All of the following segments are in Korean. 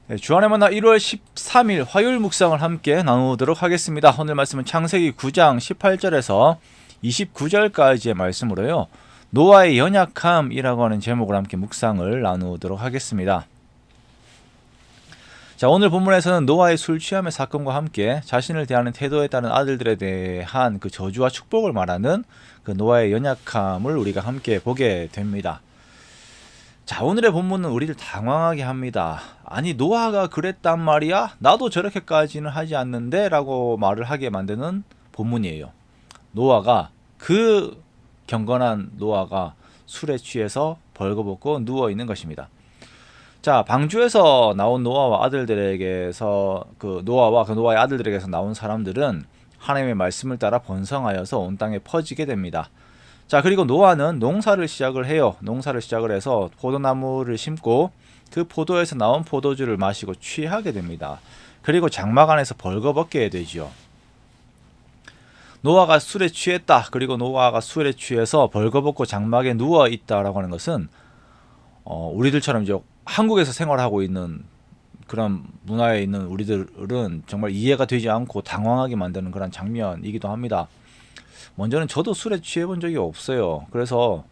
네, 주안의 만나 1월 13일 화요일 묵상을 함께 나누도록 하겠습니다. 오늘 말씀은 창세기 9장 18절에서 29절까지의 말씀으로요. 노아의 연약함이라고 하는 제목을 함께 묵상을 나누도록 하겠습니다. 자, 오늘 본문에서는 노아의 술 취함의 사건과 함께 자신을 대하는 태도에 따른 아들들에 대한 그 저주와 축복을 말하는 그 노아의 연약함을 우리가 함께 보게 됩니다. 자, 오늘의 본문은 우리를 당황하게 합니다. 아니, 노아가 그랬단 말이야? 나도 저렇게까지는 하지 않는데? 라고 말을 하게 만드는 본문이에요. 노아가, 그 경건한 노아가 술에 취해서 벌거벗고 누워있는 것입니다. 자, 방주에서 나온 노아와 아들들에게서 노아와 그 노아의 아들들에게서 나온 사람들은 하나님의 말씀을 따라 번성하여서 온 땅에 퍼지게 됩니다. 자, 그리고 노아는 농사를 시작을 해요. 농사를 시작을 해서 포도나무를 심고 그 포도에서 나온 포도주를 마시고 취하게 됩니다. 그리고 장막 안에서 벌거벗게 되죠. 노아가 술에 취했다. 그리고 노아가 술에 취해서 벌거벗고 장막에 누워 있다라고 하는 것은 우리들처럼 이제 한국에서 생활하고 있는 그런 문화에 있는 우리들은 정말 이해가 되지 않고 당황하게 만드는 그런 장면이기도 합니다. 먼저는 저도 술에 취해 본 적이 없어요. 그래서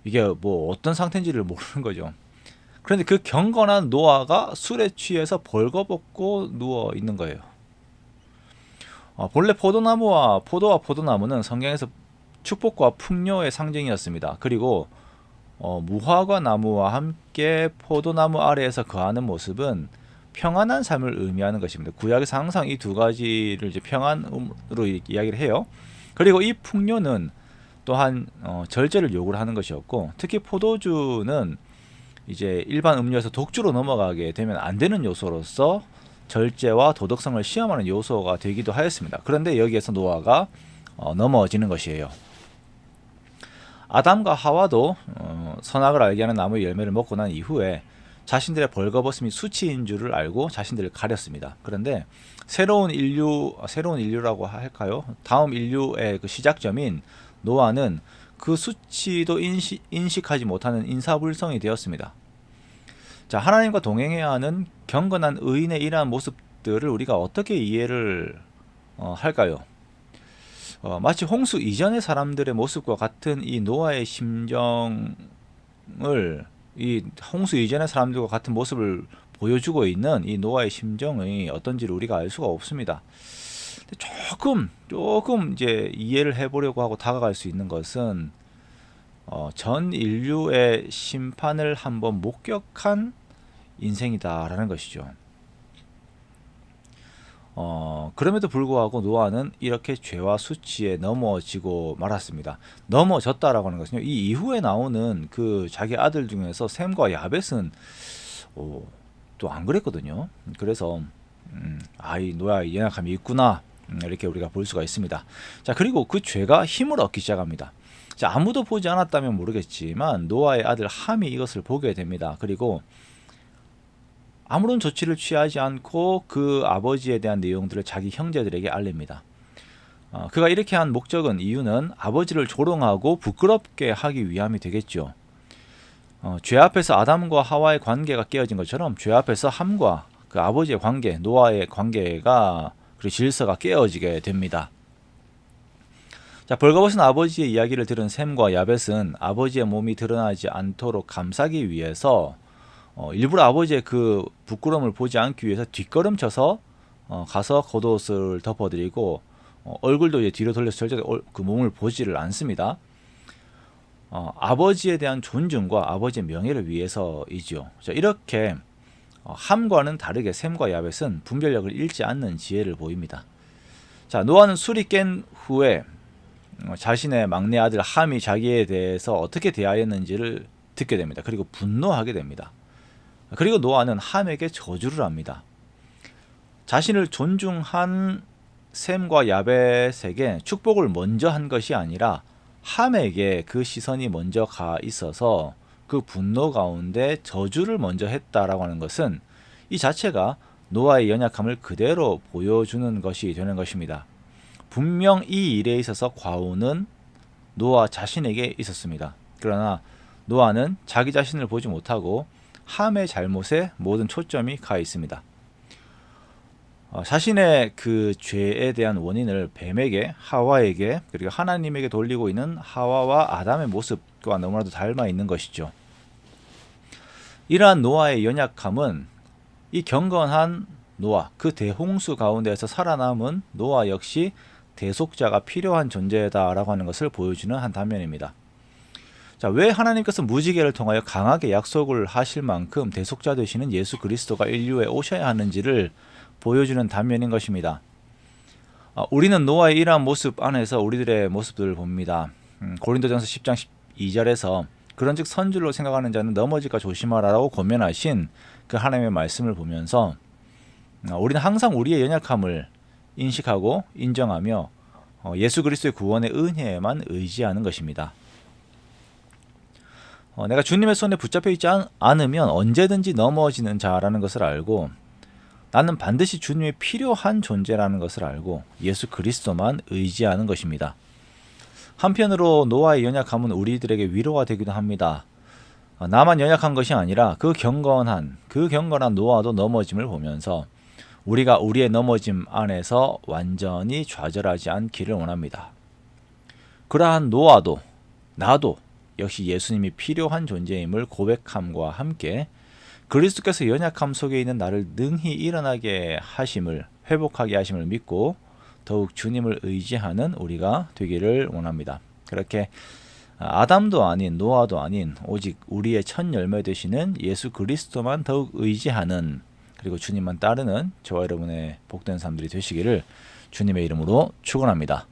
이게 뭐 어떤 상태인지를 모르는 거죠. 그런데 그 경건한 노아가 술에 취해서 벌거벗고 누워 있는 거예요. 본래 포도와 포도나무는 성경에서 축복과 풍요의 상징이었습니다. 그리고 무화과 나무와 함께 포도나무 아래에서 거하는 모습은 평안한 삶을 의미하는 것입니다. 구약에서 항상 이 두 가지를 이제 평안으로 이야기를 해요. 그리고 이 풍요는 또한 절제를 요구를 하는 것이었고, 특히 포도주는 이제 일반 음료에서 독주로 넘어가게 되면 안 되는 요소로서 절제와 도덕성을 시험하는 요소가 되기도 하였습니다. 그런데 여기에서 노아가 넘어지는 것이에요. 아담과 하와도 선악을 알게 하는 나무의 열매를 먹고 난 이후에 자신들의 벌거벗음이 수치인 줄을 알고 자신들을 가렸습니다. 그런데 새로운 인류라고 할까요? 다음 인류의 그 시작점인 노아는 그 수치도 인식하지 못하는 인사불성이 되었습니다. 자, 하나님과 동행해야 하는 경건한 의인의 이러한 모습들을 우리가 어떻게 이해를 할까요? 마치 홍수 이전의 사람들의 모습과 같은 이 노아의 심정을 이 홍수 이전의 사람들과 같은 모습을 보여주고 있는 이 노아의 심정이 어떤지를 우리가 알 수가 없습니다. 조금 이제 이해를 해보려고 하고 다가갈 수 있는 것은 전 인류의 심판을 한번 목격한 인생이다라는 것이죠. 그럼에도 불구하고 노아는 이렇게 죄와 수치에 넘어지고 말았습니다. 넘어졌다라고 하는 것은요, 이 이후에 나오는 그 자기 아들 중에서 셈과 야벳은 또 안 그랬거든요. 그래서 이 노아의 연약함이 있구나, 이렇게 우리가 볼 수가 있습니다. 자, 그리고 그 죄가 힘을 얻기 시작합니다. 자, 아무도 보지 않았다면 모르겠지만 노아의 아들 함이 이것을 보게 됩니다. 그리고 아무런 조치를 취하지 않고 그 아버지에 대한 내용들을 자기 형제들에게 알립니다. 그가 이렇게 한 이유는 아버지를 조롱하고 부끄럽게 하기 위함이 되겠죠. 죄 앞에서 아담과 하와의 관계가 깨어진 것처럼 죄 앞에서 함과 그 아버지의 관계, 노아의 관계가, 그리고 질서가 깨어지게 됩니다. 자, 벌거벗은 아버지의 이야기를 들은 셈과 야벳은 아버지의 몸이 드러나지 않도록 감싸기 위해서 일부러 아버지의 그 부끄러움을 보지 않기 위해서 뒷걸음쳐서 가서 겉옷을 덮어드리고 얼굴도 이제 뒤로 돌려서 절대 그 몸을 보지를 않습니다. 아버지에 대한 존중과 아버지의 명예를 위해서이죠. 자, 이렇게 함과는 다르게 셈과 야벳은 분별력을 잃지 않는 지혜를 보입니다. 자, 노아는 술이 깬 후에 자신의 막내 아들 함이 자기에 대해서 어떻게 대하였는지를 듣게 됩니다. 그리고 분노하게 됩니다. 그리고 노아는 함에게 저주를 합니다. 자신을 존중한 셈과 야벳에게 축복을 먼저 한 것이 아니라 함에게 그 시선이 먼저 가 있어서 그 분노 가운데 저주를 먼저 했다라고 하는 것은 이 자체가 노아의 연약함을 그대로 보여주는 것이 되는 것입니다. 분명 이 일에 있어서 과오는 노아 자신에게 있었습니다. 그러나 노아는 자기 자신을 보지 못하고 함의 잘못에 모든 초점이 가 있습니다. 자신의 그 죄에 대한 원인을 뱀에게, 하와에게, 그리고 하나님에게 돌리고 있는 하와와 아담의 모습과 너무나도 닮아 있는 것이죠. 이러한 노아의 연약함은 이 경건한 노아, 그 대홍수 가운데에서 살아남은 노아 역시 대속자가 필요한 존재다라고 하는 것을 보여주는 한 단면입니다. 자, 왜 하나님께서 무지개를 통하여 강하게 약속을 하실 만큼 대속자 되시는 예수 그리스도가 인류에 오셔야 하는지를 보여주는 단면인 것입니다. 우리는 노아의 이러한 모습 안에서 우리들의 모습들을 봅니다. 고린도전서 10장 12절에서 그런즉 선줄로 생각하는 자는 넘어질까 조심하라라고 권면하신 그 하나님의 말씀을 보면서 우리는 항상 우리의 연약함을 인식하고 인정하며 예수 그리스도의 구원의 은혜에만 의지하는 것입니다. 내가 주님의 손에 붙잡혀 있지 않으면 언제든지 넘어지는 자라는 것을 알고 나는 반드시 주님이 필요한 존재라는 것을 알고 예수 그리스도만 의지하는 것입니다. 한편으로 노아의 연약함은 우리들에게 위로가 되기도 합니다. 나만 연약한 것이 아니라 그 경건한 노아도 넘어짐을 보면서 우리가 우리의 넘어짐 안에서 완전히 좌절하지 않기를 원합니다. 그러한 노아도 나도 역시 예수님이 필요한 존재임을 고백함과 함께 그리스도께서 연약함 속에 있는 나를 능히 일어나게 하심을, 회복하게 하심을 믿고 더욱 주님을 의지하는 우리가 되기를 원합니다. 그렇게 아담도 아닌 노아도 아닌 오직 우리의 첫 열매 되시는 예수 그리스도만 더욱 의지하는, 그리고 주님만 따르는 저와 여러분의 복된 삶들이 되시기를 주님의 이름으로 축원합니다.